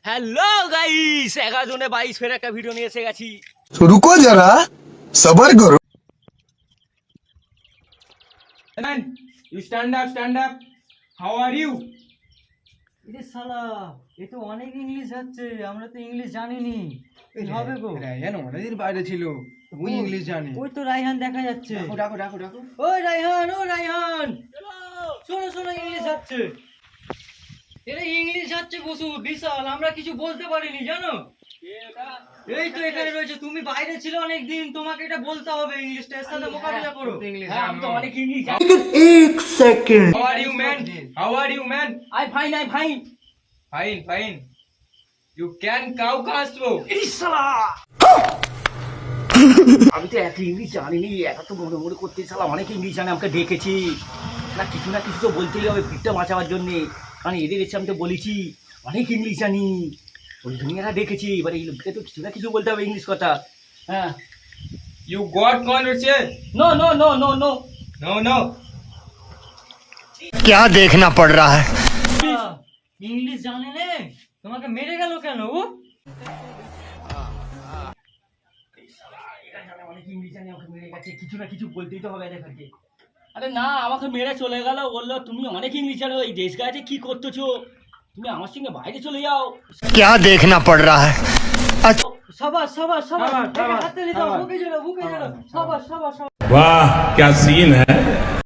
Hello guys 11 জনে 22 ফের একটা ভিডিও নিয়ে এসে গেছি। रुको जरा सबर करो। Man, you stand up, stand up. How are you? এটা শালা এ তো অনেক ইংলিশ হচ্ছে, আমরা তো ইংলিশ জানিনি। কি হবে গো? রায়হান অনেকদিন বাইরে ছিল, তুই ইংলিশ জানি। ওই তো রায়হান দেখা যাচ্ছে। ডাকো ডাকো ডাকো। ওই রায়হান, ও রায়হান, শোনো শোনো, ইংলিশ হচ্ছে। এটা ইংলিশ হচ্ছে বসু, বিশাল। আমরা কিছু বলতে পারিনি জানো। এই তো এখানে রয়েছে, তুমি বাইরে ছিল অনেক দিন, তোমাকে এটা বলতে হবে। ইংলিশটা এর সাথে মোকাবিলা করো। হ্যাঁ আমি তো অনেক ইংলিশ জানি। How are you, man? How are you, man? I fine Fine, fine. You can Caucaso. এই শালা আমি তো এত ইংলিশ জানিনি, এত মনে মনে করতে শালা অনেক ইংলিশ জানে। আমাকে দেখেছি না কিছু তো বলতেই হবে পিঠটা বাঁচাবার জন্য, কারণ এদের এসে আমি তো বলেছি অনেক ইংলিশ জানি, ওই জন্য এরা দেখেছি। এবারে এই লোককে তো কিছু না কিছু বলতে হবে ইংলিশ কথা। হ্যাঁ You got conversation? No no no no no No, no. क्या देखना पड़ रहा है? ইংলিশ জানে নে, তোমাকে মেরে গেল কেন ও? অনেক ইংলিশ জানি, আমাকে মেরে গেছে। কিছু না কিছু বলতেই তো হবে এদেরকে। আরে না, আমাকে মেরে চলে গেল, বললো তুমি অনেক ইংলিশ জানো, এই দেশ গাছে কি করতেছো, তুমি আমার সঙ্গে বাইরে চলে যাও। क्या देखना पड़ रहा है? সাবাস সাবাস সাবাস, সাবাস, একে হাতে নিতে সাবাস। বুকে জড়ো, সাবাস সাবাস সাবাস। वाह क्या सीन है।